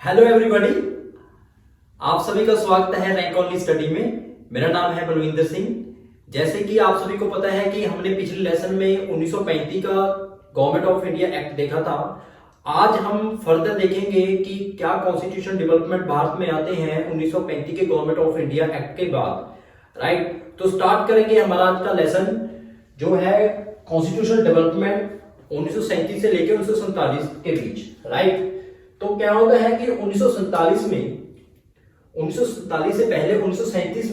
Hello everybody, आप सभी का स्वागत है रैंक ओनली स्टडी में। मेरा नाम है बलविंदर सिंह। जैसे कि आप सभी को पता है कि हमने पिछले लेसन में 1935 का गवर्नमेंट ऑफ इंडिया एक्ट देखा था। आज हम फर्दर देखेंगे कि क्या कॉन्स्टिट्यूशन डेवलपमेंट भारत में आते हैं 1935 के गवर्नमेंट ऑफ इंडिया एक्ट के बाद। राइट, तो स्टार्ट करेंगे हमारा आज का लेसन जो है कॉन्स्टिट्यूशन डेवलपमेंट 1937 से लेकर 1947 के बीच। राइट, तो क्या होता है कि 1947 से पहले 1937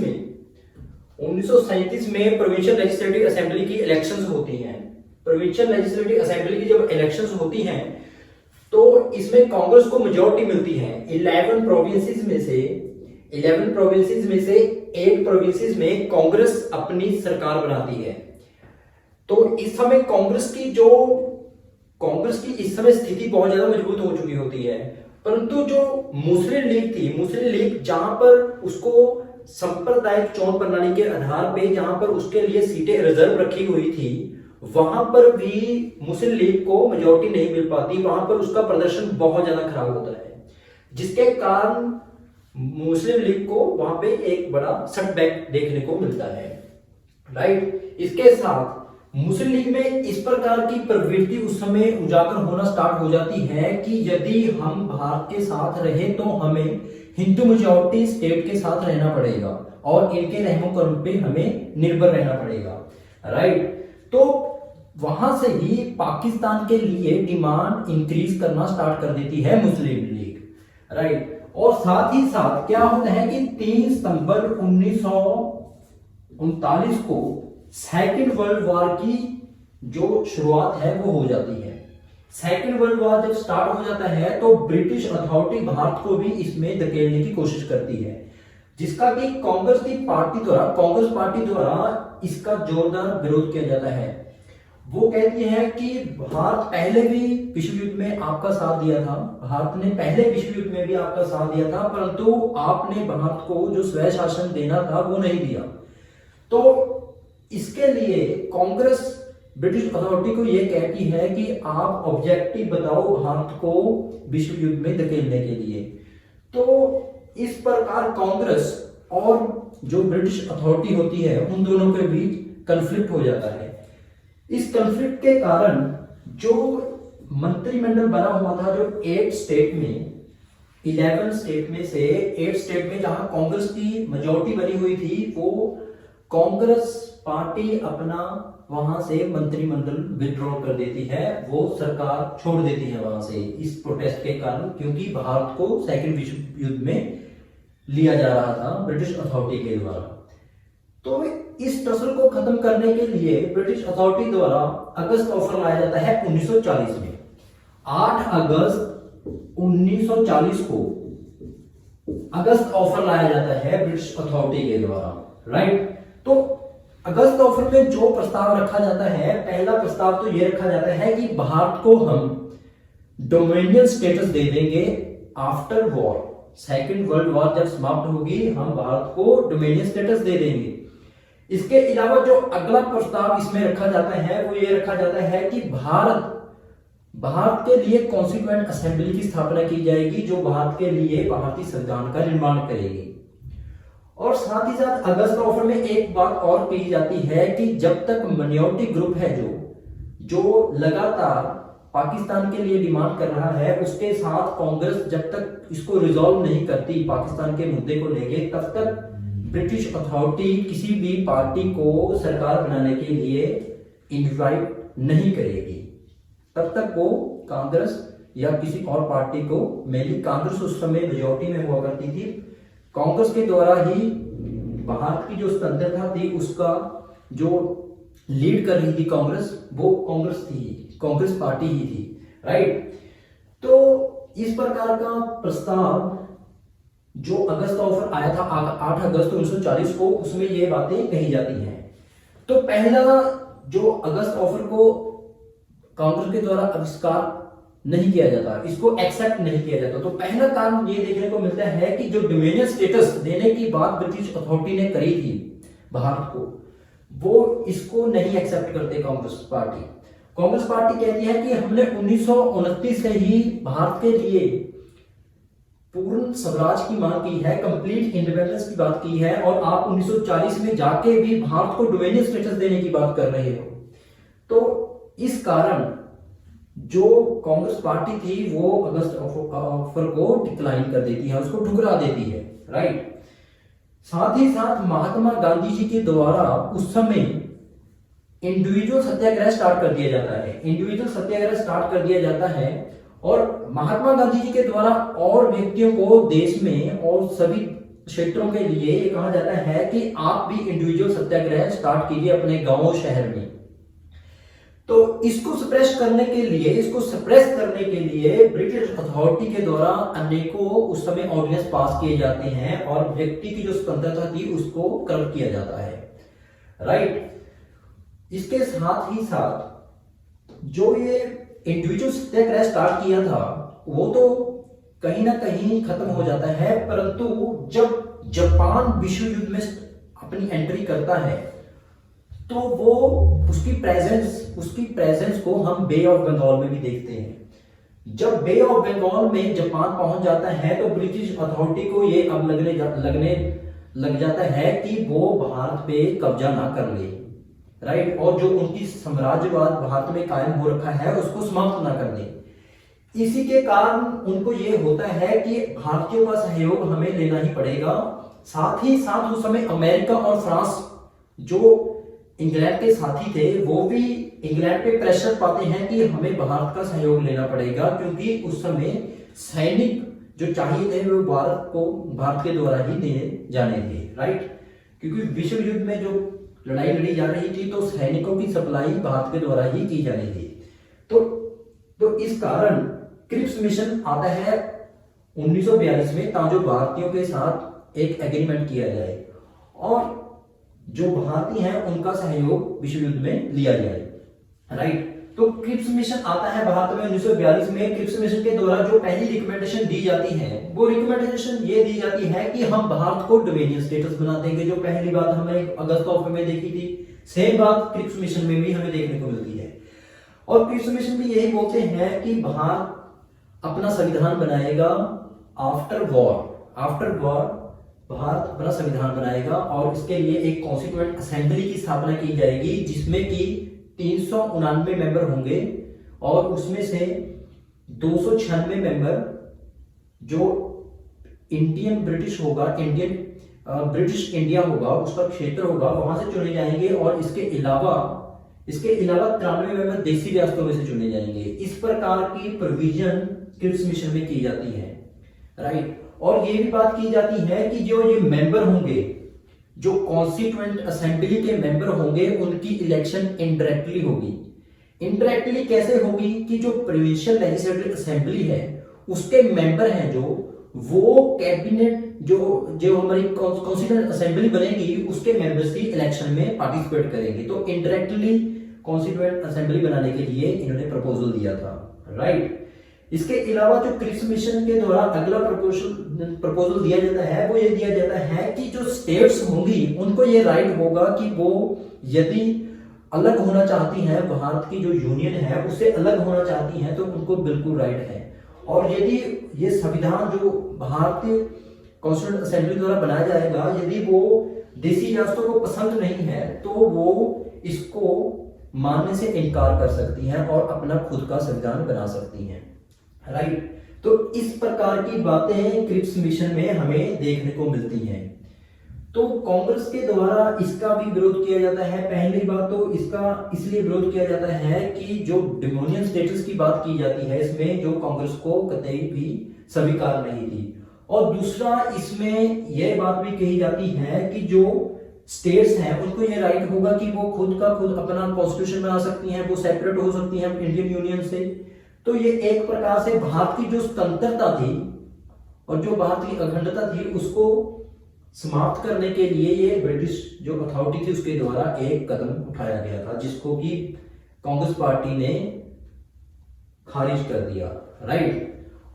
में प्रोविंशियल लेजिस्लेटिव असेंबली की इलेक्शंस होती हैं। प्रोविंशियल लेजिस्लेटिव असेंबली की जब इलेक्शंस होती हैं तो इसमें कांग्रेस को मेजॉरिटी मिलती है। 11 प्रोविंसेस में से 8 प्रोविंसेस में कांग्रेस अपनी सरकार बनाती है। तो इस समय कांग्रेस की इस समय स्थिति बहुत ज्यादा मजबूत हो चुकी होती है, परंतु जो मुस्लिम लीग जहां पर उसको सांप्रदायिक चुनाव प्रणाली के आधार पे जहां पर उसके लिए सीटें रिजर्व रखी हुई थी, वहां पर भी मुस्लिम लीग को मेजॉरिटी नहीं मिल पाती। वहां पर उसका प्रदर्शन बहुत ज्यादा खराब होता है, जिसके कारण मुस्लिम लीग को वहां पे एक बड़ा सेटबैक देखने को मिलता है। राइट, इसके साथ मुस्लिम लीग में इस प्रकार की प्रवृत्ति उस समय उजागर होना स्टार्ट हो जाती है कि यदि हम भारत के साथ रहे तो हमें हिंदू मेजॉरिटी स्टेट के साथ रहना पड़ेगा और इनके रहमो कर्म पे हमें निर्भर रहना पड़ेगा। राइट, तो वहां से ही पाकिस्तान के लिए डिमांड इंक्रीज करना स्टार्ट कर देती है मुस्लिम लीग। राइट, और साथ ही साथ क्या होता है कि 3 सितंबर 1939 को सेकेंड वर्ल्ड वॉर की जो शुरुआत है वो हो जाती है। सेकेंड वर्ल्ड वॉर जब स्टार्ट हो जाता है तो ब्रिटिश अथॉरिटी भारत को भी इसमें धकेलने की कोशिश करती है, जिसका कि कांग्रेस पार्टी द्वारा इसका जोरदार विरोध किया जाता है। वो कहती है कि भारत पहले भी विश्व युद्ध में आपका साथ दिया था, भारत ने पहले विश्व युद्ध में भी आपका साथ दिया था, परंतु आपने भारत को जो स्वय शासन देना था वो नहीं दिया। तो इसके लिए कांग्रेस ब्रिटिश अथॉरिटी को यह कहती है कि आप ऑब्जेक्टिव बताओ भारत को विश्व युद्ध में धकेलने के लिए। तो इस प्रकार कांग्रेस और जो ब्रिटिश अथॉरिटी होती है उन दोनों के बीच कन्फ्लिक्ट हो जाता है। इस कन्फ्लिक्ट के कारण जो मंत्रिमंडल बना हुआ था, जो 11 स्टेट में से 8 स्टेट में जहां कांग्रेस की मेजॉरिटी बनी हुई थी, वो कांग्रेस पार्टी अपना वहां से मंत्रिमंडल विड्रॉ कर देती है, वो सरकार छोड़ देती है वहां से इस प्रोटेस्ट के कारण, क्योंकि भारत को सेकंड विश्व युद्ध में लिया जा रहा था ब्रिटिश अथॉरिटी के द्वारा। तो इस टसल को खत्म करने के लिए ब्रिटिश अथॉरिटी द्वारा अगस्त ऑफर लाया जाता है 1940 में। 8 अगस्त 1940 को अगस्त ऑफर लाया जाता है ब्रिटिश अथॉरिटी के द्वारा। राइट, तो अगस्त ऑफर में जो प्रस्ताव रखा जाता है, पहला प्रस्ताव तो यह रखा जाता है कि भारत को हम डोमिनियन स्टेटस दे देंगे after war. Second world war जब समाप्त होगी हम भारत को डोमिनियन स्टेटस दे देंगे। इसके अलावा जो अगला प्रस्ताव इसमें रखा जाता है वो ये रखा जाता है कि भारत के लिए कॉन्स्टिट्यूएंट असेंबली की स्थापना की जाएगी, जो भारत के लिए भारतीय संविधान का निर्माण करेगी। और साथ ही साथ अगस्त ऑफर में एक बात और कही जाती है कि जब तक माइनॉरिटी ग्रुप है जो लगातार पाकिस्तान के लिए डिमांड कर रहा है, उसके साथ कांग्रेस जब तक इसको रिजॉल्व नहीं करती पाकिस्तान के मुद्दे को लेके, तब तक ब्रिटिश अथॉरिटी किसी भी पार्टी को सरकार बनाने के लिए इनवाइट नहीं करेगी। तब तक वो कांग्रेस या किसी और पार्टी को, मेनली कांग्रेस उस समय मेजॉरिटी में हुआ करती थी, कांग्रेस के द्वारा ही भारत की जो स्वतंत्रता थी उसका जो लीड कर रही थी कांग्रेस, वो कांग्रेस पार्टी ही थी। राइट, तो इस प्रकार का प्रस्ताव जो अगस्त ऑफर आया था 8 अगस्त 1940 को, उसमें ये बातें कही जाती हैं। तो पहला जो अगस्त ऑफर को कांग्रेस के द्वारा आविष्कार नहीं किया जाता, इसको एक्सेप्ट नहीं किया जाता, तो पहला कारण ये देखने को मिलता है कि जो डोमिनियन स्टेटस देने की बात ब्रिटिश अथॉरिटी ने करी थी भारत को, वो इसको नहीं एक्सेप्ट करते कांग्रेस पार्टी कहती है कि हमने 1929 से ही भारत के लिए पूर्ण स्वराज की मांग की है, कंप्लीट इंडिपेंडेंस की बात की है, और आप 1940 में जाके भी भारत को डोमेनियन स्टेटस देने की बात कर रहे हो। तो इस कारण जो कांग्रेस पार्टी थी वो अगस्त ऑफर को डिक्लाइन कर देती है, उसको ठुकरा देती है, राइट। साथ ही साथ महात्मा गांधी जी के द्वारा उस समय इंडिविजुअल सत्याग्रह स्टार्ट कर दिया जाता है, इंडिविजुअल सत्याग्रह स्टार्ट कर दिया जाता है, और महात्मा गांधी जी के द्वारा और व्यक्तियों को देश में और सभी क्षेत्रों के लिए ये कहा जाता है कि आप भी इंडिविजुअल सत्याग्रह स्टार्ट कीजिए अपने गांव शहर में। तो इसको सप्रेस करने के लिए ब्रिटिश अथॉरिटी के द्वारा अनेकों उस समय ऑर्डिनेंस पास किए जाते हैं, और व्यक्ति की जो स्वतंत्रता थी उसको कर्व किया जाता है, राइट। इसके साथ ही साथ जो ये इंडिविजुअल सत्याग्रह स्टार्ट किया था वो तो कहीं ना कहीं खत्म हो जाता है, परंतु जब जापान विश्व युद्ध में अपनी एंट्री करता है तो वो उसकी प्रेजेंस को हम बे ऑफ बंगाल में भी देखते हैं। जब बे ऑफ बंगाल में जापान पहुंच जाता है तो ब्रिटिश अथॉरिटी को ये अब लगने लग जाता है कि वो भारत पे कब्जा ना कर ले, राइट, और जो उनकी साम्राज्यवाद भारत में कायम हो रखा है उसको समाप्त ना कर दे। इसी के कारण उनको ये होता है कि भारतीयों का सहयोग हमें लेना ही पड़ेगा। साथ ही साथ उस समय अमेरिका और फ्रांस जो इंग्लैंड के साथी थे वो भी इंग्लैंड पे प्रेशर पाते हैं कि हमें भारत का सहयोग लेना पड़ेगा, क्योंकि उस समय सैनिक जो चाहिए थे वो भारत के द्वारा ही दिए जाने थे, राइट, क्योंकि विश्व युद्ध में जो लड़ाई लड़ी जा रही थी तो सैनिकों की सप्लाई भारत के द्वारा ही की जानी थी। तो इस कारण क्रिप्स मिशन आता है 1942 में, ताकि भारतीयों के साथ एक एग्रीमेंट किया जाए और जो भारतीय हैं उनका सहयोग विश्व युद्ध में लिया जाए, राइट। तो क्रिप्स मिशन आता है भारत में 1942 में। क्रिप्स मिशन के द्वारा जो पहली रिकमेंडेशन दी जाती है वो रिकमेंडेशन ये दी जाती है कि हम भारत को डोमेनियन स्टेटस बना देंगे। जो पहली बात हमने अगस्त ऑफर में देखी थी, सेम बात क्रिप्स मिशन में भी हमें देखने को मिलती है। और क्रिप्स मिशन भी यही बोलते हैं कि भारत अपना संविधान बनाएगा आफ्टर वॉर भारत अपना संविधान बनाएगा, और इसके लिए एक कॉन्स्टिट्यूएंट असेंबली की स्थापना की जाएगी जिसमें कि 399 मेंबर होंगे, और उसमें से 296 मेंबर जो इंडियन ब्रिटिश ब्रिटिश इंडिया होगा, उसका क्षेत्र होगा, वहां से चुने जाएंगे, और इसके अलावा 93 मेंबर देशी रियासतों में से चुने जाएंगे। इस प्रकार की प्रोविजन क्रिप्स मिशन में की जाती है, राइट। और ये भी बात की जाती है कि जो ये मेंबर होंगे, जो कॉन्स्टिट्यूएंट असेंबली के मेंबर होंगे, उनकी इलेक्शन इनडायरेक्टली होगी। इनडायरेक्टली कैसे होगी कि जो प्रोविंशियल लेजिस्लेटिव असेंबली है उसके मेंबर हैं जो वो कैबिनेट जो हमारी कॉन्स्टिट्यूएंट असेंबली बनेगी उसके मेंबर्स की इलेक्शन में पार्टिसिपेट करेंगे। तो इनडायरेक्टली कॉन्स्टिट्यूएंट असेंबली बनाने के लिए इन्होंने प्रपोजल दिया था, राइट। इसके अलावा जो क्रिप्स मिशन के द्वारा अगला प्रपोजल दिया जाता है वो ये दिया जाता है कि जो स्टेट्स होंगी उनको ये राइट होगा कि वो यदि अलग होना चाहती हैं, भारत की जो यूनियन है उससे अलग होना चाहती हैं, तो उनको बिल्कुल राइट है। और यदि ये संविधान जो भारतीय कॉन्स्टिट्यूएंट असेंबली द्वारा बनाया जाएगा, यदि वो देशी रियासतों को पसंद नहीं है तो वो इसको मानने से इनकार कर सकती हैं और अपना खुद का संविधान बना सकती हैं, राइट। तो इस प्रकार की बातें क्रिप्स मिशन में हमें देखने को मिलती हैं। तो कांग्रेस के द्वारा इसका भी विरोध किया जाता है। पहली बात तो इसका इसलिए विरोध किया जाता है कि जो डोमिनियन स्टेटस की बात की जाती है इसमें जो कांग्रेस को कतई भी स्वीकार नहीं थी, और दूसरा इसमें यह बात भी कही जाती है कि जो स्टेट्स हैं उनको ये राइट होगा कि वो खुद अपना कॉन्स्टिट्यूशन बना सकती हैं, वो सेपरेट हो सकती हैं इंडियन यूनियन से। तो ये एक प्रकार से भारत की जो स्वतंत्रता थी और जो भारत की अखंडता थी उसको समाप्त करने के लिए ये ब्रिटिश जो अथॉरिटी थी उसके द्वारा एक कदम उठाया गया था, जिसको कि कांग्रेस पार्टी ने खारिज कर दिया, राइट।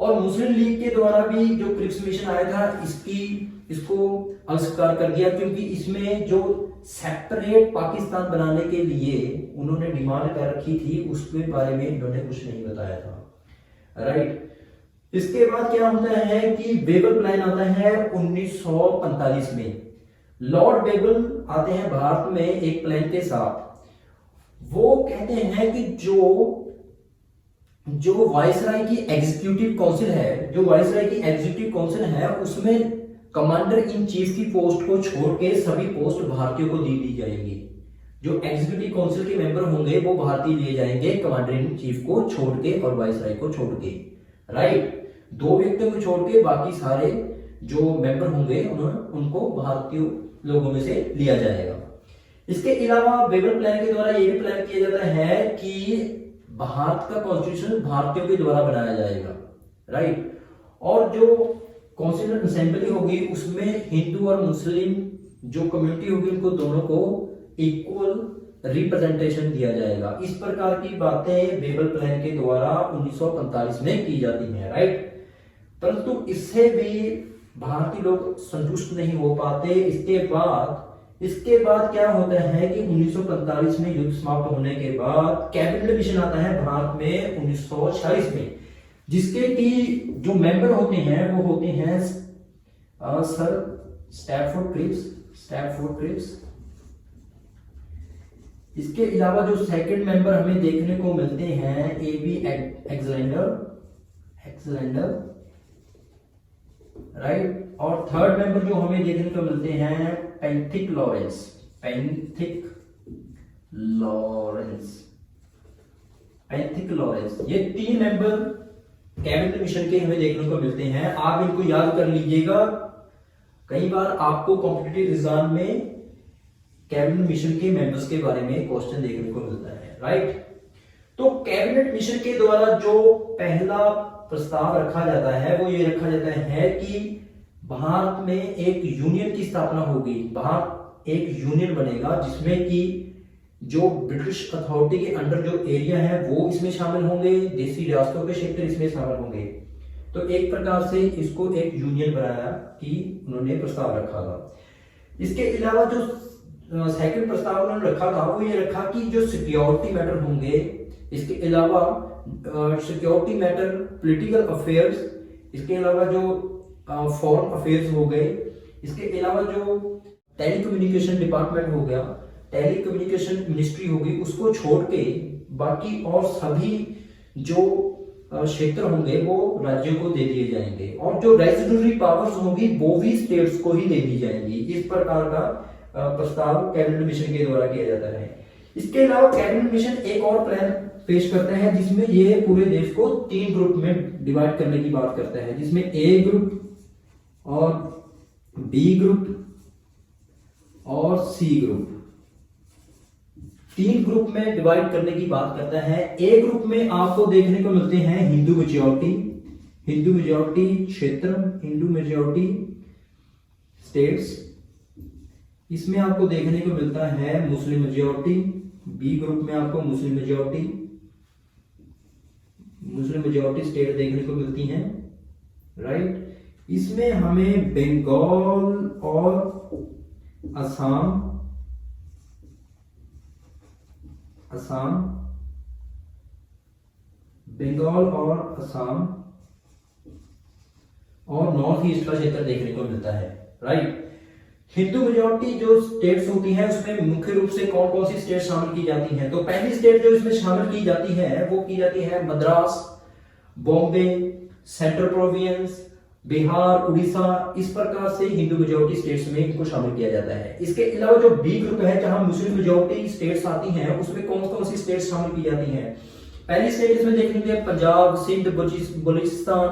और मुस्लिम लीग के द्वारा भी जो क्रिप्स मिशन आया था इसको अस्वीकार कर दिया, क्योंकि इसमें जो सेपरेट पाकिस्तान बनाने के लिए उन्होंने डिमांड कर रखी थी उसके बारे में इन्होंने कुछ नहीं बताया था, राइट। इसके बाद क्या होता है कि बेबल प्लान आता है 1945 में। लॉर्ड बेबल आते हैं भारत में एक प्लान के साथ। वो कहते हैं कि जो वायसराय की एग्जीक्यूटिव काउंसिल है, जो वायसराय की एग्जीक्यूटिव काउंसिल है, उसमें कमांडर इन चीफ की पोस्ट को छोड़ के सभी पोस्ट भारतीयों को दी जाएगी। जो एग्जीक्यूटिव काउंसिल के मेंबर होंगे वो भारतीय लिए जाएंगे, कमांडर इन चीफ को छोड़ के और वायसराय को छोड़ के, राइट। 2 व्यक्तियों को छोड़ के बाकी सारे जो मेंबर होंगे उनको भारतीय लोगों में से लिया जाएगा। इसके अलावा बेबल प्लान के द्वारा ये भी प्लान किया जाता है कि भारत का कॉन्स्टिट्यूशन भारतीयों के द्वारा बनाया जाएगा, राइट। और जो कॉन्स्टिट्यूशन असेंबली होगी उसमें हिंदू और मुस्लिम जो कम्युनिटी होगी उनको दोनों को इक्वल रिप्रेजेंटेशन दिया जाएगा। इस प्रकार की बातें बेबल प्लान के द्वारा 1945 में की जाती हैं, राइट। परंतु इससे भी भारतीय लोग संतुष्ट नहीं हो पाते। इसके बाद क्या होता है कि 1945 में युद्ध समाप्त होने के बाद कैबिनेट मिशन आता है भारत में 1946 में, जिसके की जो मेंबर होते हैं वो होते हैं सर स्टैफोर्ड क्रिप्स। इसके अलावा जो सेकंड मेंबर हमें देखने को मिलते हैं AB एक्सलेंडर, राइट। और थर्ड मेंबर जो हमें देखने को मिलते हैं पेंथिक लॉरेंस। ये 3 मेंबर कैबिनेट मिशन के हमें देखने को मिलते हैं। आप इनको याद कर लीजिएगा, कई बार आपको कॉम्पिटिटिव एग्जाम में कैबिनेट मिशन के मेंबर्स के बारे में क्वेश्चन देखने को मिलता है, राइट। तो कैबिनेट मिशन के द्वारा जो पहला प्रस्ताव रखा जाता है वो ये रखा जाता है कि भारत में एक यूनियन की स्थापना होगी। भारत एक यूनियन बनेगा जिसमें कि जो ब्रिटिश अथॉरिटी के अंडर जो एरिया है वो इसमें शामिल होंगे, देसी रियासतों के क्षेत्र इसमें शामिल होंगे। तो एक प्रकार से इसको एक यूनियन बनाया कि उन्होंने प्रस्ताव रखा था। इसके अलावा जो सेकंड प्रस्ताव उन्होंने रखा था वो ये रखा कि जो सिक्योरिटी मैटर होंगे, इसके अलावा सिक्योरिटी मैटर, पॉलिटिकल अफेयर्स, इसके अलावा जो फॉरेन अफेयर्स हो गए, इसके अलावा जो टेलीकम्युनिकेशन डिपार्टमेंट हो गया, टेलीकम्युनिकेशन मिनिस्ट्री होगी, उसको छोड़ के बाकी और सभी जो क्षेत्र होंगे वो राज्यों को दे दिए जाएंगे और जो रेजिडुअरी पावर्स होंगी वो भी स्टेट्स को ही दे दी जाएंगी। इस प्रकार का प्रस्ताव कैबिनेट मिशन के द्वारा किया जाता है। इसके अलावा कैबिनेट मिशन एक और प्लान पेश करता है जिसमें ये पूरे देश को 3 ग्रुप में डिवाइड करने की बात करता है, जिसमें ए ग्रुप और बी ग्रुप और सी ग्रुप, 3 ग्रुप में डिवाइड करने की बात करता है। ए ग्रुप में आपको देखने को मिलते हैं हिंदू मेजॉरिटी क्षेत्र, हिंदू मेजॉरिटी स्टेट्स। इसमें आपको देखने को मिलता है मुस्लिम मेजॉरिटी। बी ग्रुप में आपको मुस्लिम मेजॉरिटी स्टेट देखने को मिलती हैं, राइट। इसमें हमें बंगाल और असम और नॉर्थ ईस्ट का क्षेत्र देखने को मिलता है, राइट। हिंदू मेजॉरिटी जो स्टेट्स होती हैं उसमें मुख्य रूप से कौन कौन सी स्टेट शामिल की जाती हैं? तो पहली स्टेट जो इसमें शामिल की जाती है वो की जाती है मद्रास, बॉम्बे, सेंट्रल प्रोविंस, बिहार, उड़ीसा। इस प्रकार से हिंदू मेजॉरिटी स्टेट्स में इनको शामिल किया जाता है। इसके अलावा जो बी ग्रुप है जहां मुस्लिम मेजॉरिटी स्टेट्स आती हैं उसमें कौन कौन सी स्टेट्स शामिल की जाती हैं? पहली स्टेट इसमें देखने के लिए पंजाब, सिंध, बलूचिस्तान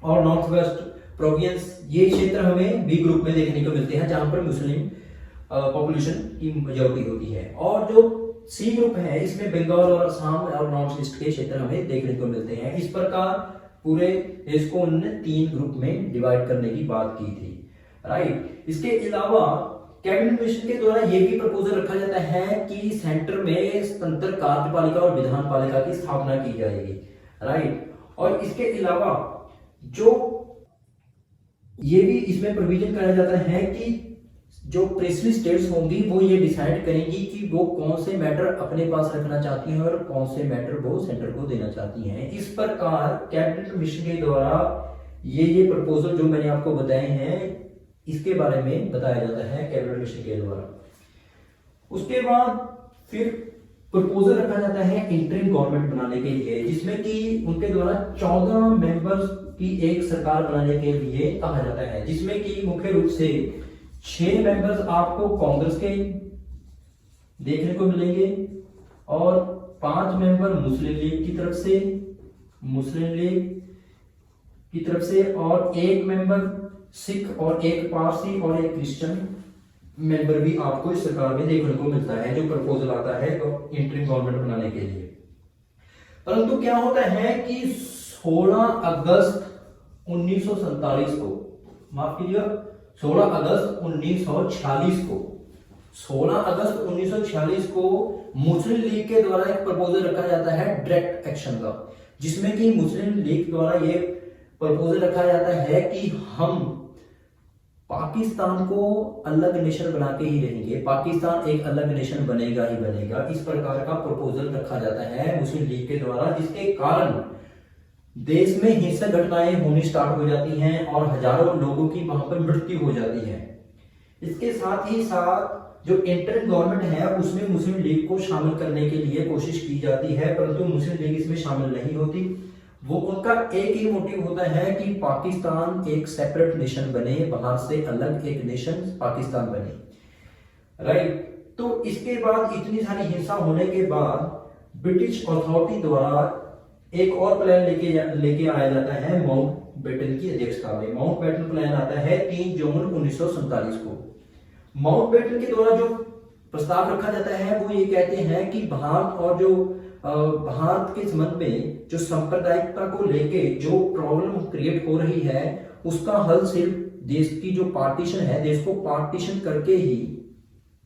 और नॉर्थ वेस्ट प्रोविंस। ये क्षेत्र हमें बी ग्रुप में देखने को मिलते हैं जहां पर मुस्लिम पॉपुलेशन की मेजॉरिटी होती है। और जो सी ग्रुप है इसमें बंगाल और असम और नॉर्थ ईस्ट के क्षेत्र हमें देखने को मिलते हैं। इस प्रकार पूरे देश को उन्होंने 3 ग्रुप में डिवाइड करने की बात की थी, राइट। इसके अलावा कैबिनेट मिशन के द्वारा यह भी प्रपोजल रखा जाता है कि सेंटर में स्वतंत्र कार्यपालिका और विधान पालिका की स्थापना की जाएगी, राइट। और इसके अलावा जो ये भी इसमें प्रोविजन कराया जाता है कि जो प्रिंसली स्टेट्स होंगी वो ये डिसाइड करेंगी कि वो कौन से मैटर अपने पास रखना चाहती हैं और कौन से मैटर वो सेंटर को देना चाहती हैं। इस प्रकार कैबिनेट मिशन के द्वारा ये प्रपोजल जो मैंने आपको बताए हैं इसके बारे में बताया जाता है कैबिनेट मिशन के द्वारा। उसके बाद फिर प्रपोजल रखा जाता है इंटरिम गवर्नमेंट बनाने के लिए, जिसमें कि उनके द्वारा 14 मेंबर्स की एक सरकार बनाने के लिए कहा जाता है, जिसमें कि मुख्य रूप से 6 मेंबर्स आपको कांग्रेस के देखने को मिलेंगे और 5 मेंबर मुस्लिम लीग की तरफ से और 1 मेंबर सिख और 1 पारसी और 1 क्रिश्चियन मेंबर भी आपको इस सरकार में देखने को मिलता है जो प्रपोजल आता है इंटरिम गवर्नमेंट बनाने के लिए। परंतु क्या होता है कि 16 अगस्त 1947 को, माफ कीजिएगा 16 अगस्त 1946 को मुस्लिम लीग के द्वारा एक प्रपोजल रखा जाता है डायरेक्ट एक्शन का, जिसमें कि मुस्लिम लीग द्वारा ये प्रपोजल रखा जाता है कि हम पाकिस्तान को अलग नेशन बना के ही रहेंगे, पाकिस्तान एक अलग नेशन बनेगा ही बनेगा। इस प्रकार का प्रपोजल रखा जाता है मुस्लिम लीग के द्वारा, जिसके कारण देश में हिंसक घटनाएं होनी स्टार्ट हो जाती हैं और हजारों लोगों की वहां पर मृत्यु हो जाती है। इसके साथ ही साथ जो इंटरिम गवर्नमेंट है उसमें मुस्लिम लीग को शामिल करने के लिए कोशिश की जाती है, परंतु मुस्लिम लीग इसमें शामिल नहीं होती। वो उनका एक ही मोटिव होता है कि पाकिस्तान एक सेपरेट नेशन बने, बाहर से अलग एक नेशन पाकिस्तान बने, राइट। तो इसके बाद इतनी सारी हिंसा होने के बाद ब्रिटिश अथॉरिटी द्वारा एक और प्लान लेके आया जाता है माउंटबेटन की अध्यक्षता में। माउंटबेटन प्लान आता है 3 जून 1947 को। माउंटबेटन के द्वारा जो प्रस्ताव रखा जाता है वो ये कहते हैं कि भारत के संबंध में जो सांप्रदायिकता को लेके जो प्रॉब्लम क्रिएट हो रही है उसका हल सिर्फ देश की जो पार्टीशन है, देश को पार्टीशन करके ही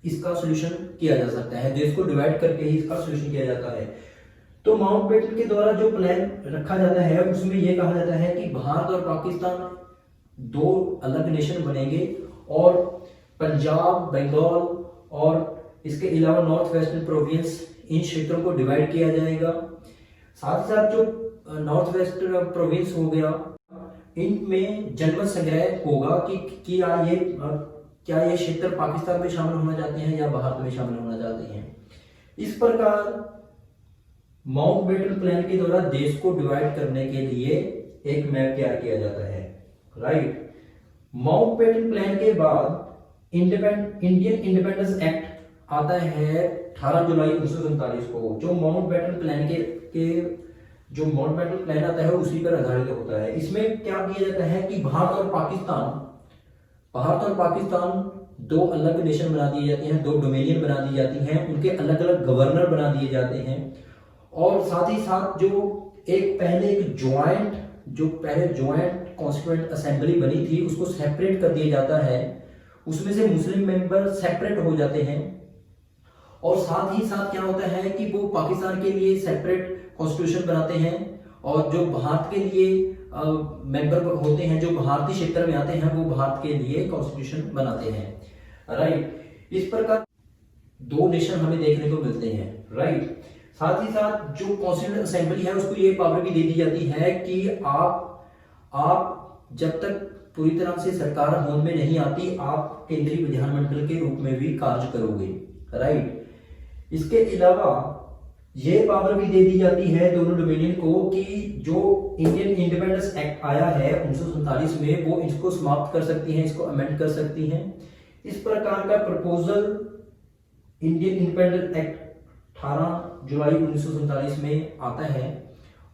इसका सॉल्यूशन किया जा सकता है, देश को डिवाइड करके ही इसका सॉल्यूशन किया जाता है। तो माउंटबेटन के द्वारा जो प्लान रखा जाता है उसमें यह कहा जाता है कि भारत और पाकिस्तान 2 अलग नेशन बनेंगे और पंजाब, बंगाल और इसके अलावा नॉर्थ वेस्टर्न प्रोविंस इन क्षेत्रों को डिवाइड किया जाएगा। साथ ही साथ जो नॉर्थ वेस्टर्न प्रोविंस हो गया इनमें जनमत संग्रह होगा कि क्या ये क्षेत्र पाकिस्तान में शामिल होना चाहते हैं या भारत में शामिल होना चाहते हैं। इस प्रकार माउंटबेटन प्लान के द्वारा देश को डिवाइड करने के लिए एक मैप तैयार किया जाता है, राइट। माउंटबेटन प्लान के बाद इंडियन इंडिपेंडेंस एक्ट आता है 18 जुलाई 1947 को, जो माउंटबेटन प्लान जो माउंटबेटन प्लान आता है उसी पर आधारित होता है। इसमें क्या किया जाता है कि भारत और पाकिस्तान 2 अलग नेशन बना दिए जाते हैं, 2 डोमेनियन बना दी जाती हैं, उनके अलग अलग गवर्नर बना दिए जाते हैं और साथ ही साथ जो पहले ज्वाइंट कॉन्स्टिट्यूएंट असेंबली बनी थी उसको सेपरेट कर दिया जाता है, उसमें से मुस्लिम मेंबर सेपरेट हो जाते हैं और साथ ही साथ क्या होता है कि वो पाकिस्तान के लिए सेपरेट कॉन्स्टिट्यूशन बनाते हैं और जो भारत के लिए मेंबर होते हैं, जो भारतीय क्षेत्र में आते हैं, वो भारत के लिए कॉन्स्टिट्यूशन बनाते हैं, राइट। इस प्रकार 2 नेशन हमें देखने को मिलते हैं, राइट। साथ ही साथ जो कॉन्स्टिट्यूएंट असेंबली है उसको ये पावर भी दे दी जाती है कि आप जब तक पूरी तरह से सरकार होंद में नहीं आती आप केंद्रीय विधानमंडल के रूप में भी कार्य करोगे, राइट। इसके अलावा ये पावर भी दे दी जाती है दोनों डोमेनियन को कि जो इंडियन इंडिपेंडेंस एक्ट आया है 1947 में वो इसको समाप्त कर सकती हैं, इसको अमेंड कर सकती हैं। इस प्रकार का प्रपोजल इंडियन इंडिपेंडेंस एक्ट 18 जुलाई 1947 में आता है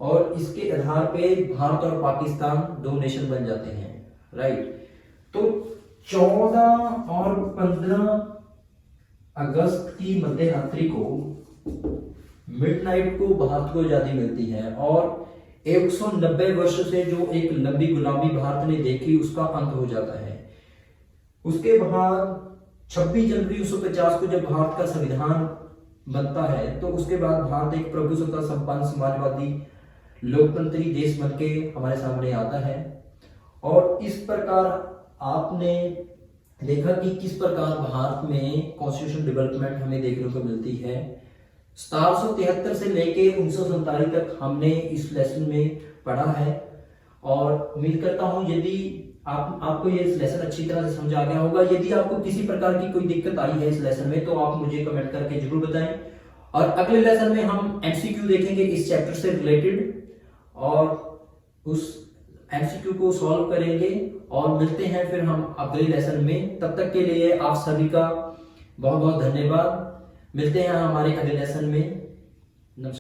और इसके आधार पे भारत और पाकिस्तान 2 नेशन बन जाते हैं, राइट। तो 14 और 15 अगस्त की मध्यरात्रि को मिडनाइट को भारत को आजादी मिलती है और 190 वर्ष से जो एक लंबी गुलामी भारत ने देखी उसका अंत हो जाता है। उसके बाद 26 जनवरी 1950 को जब भारत का संविधान बनता है तो उसके बाद भारत एक प्रभुसत्ता संपन्न समाजवादी लोकतंत्री देश बन के हमारे सामने आता है और इस प्रकार आपने देखा कि किस प्रकार भारत में कॉन्स्टिट्यूशन डेवलपमेंट हमें देखने को मिलती है। 1773 से लेके 1947 तक हमने इस लेसन में पढ़ा है, और उम्मीद करता हूं यदि आपको ये लेसन अच्छी तरह से समझ आ गया होगा। यदि आपको किसी प्रकार की कोई दिक्कत आई है इस लेसन में तो आप मुझे कमेंट करके जरूर बताएं। और अगले लेसन में हम एमसीक्यू देखेंगे इस चैप्टर से रिलेटेड, और उस एमसीक्यू को सॉल्व करेंगे और मिलते हैं फिर हम अगले लेसन में। तब तक के लिए आप सभी का बहुत बहुत धन्यवाद। मिलते हैं हमारे अगले लेसन में।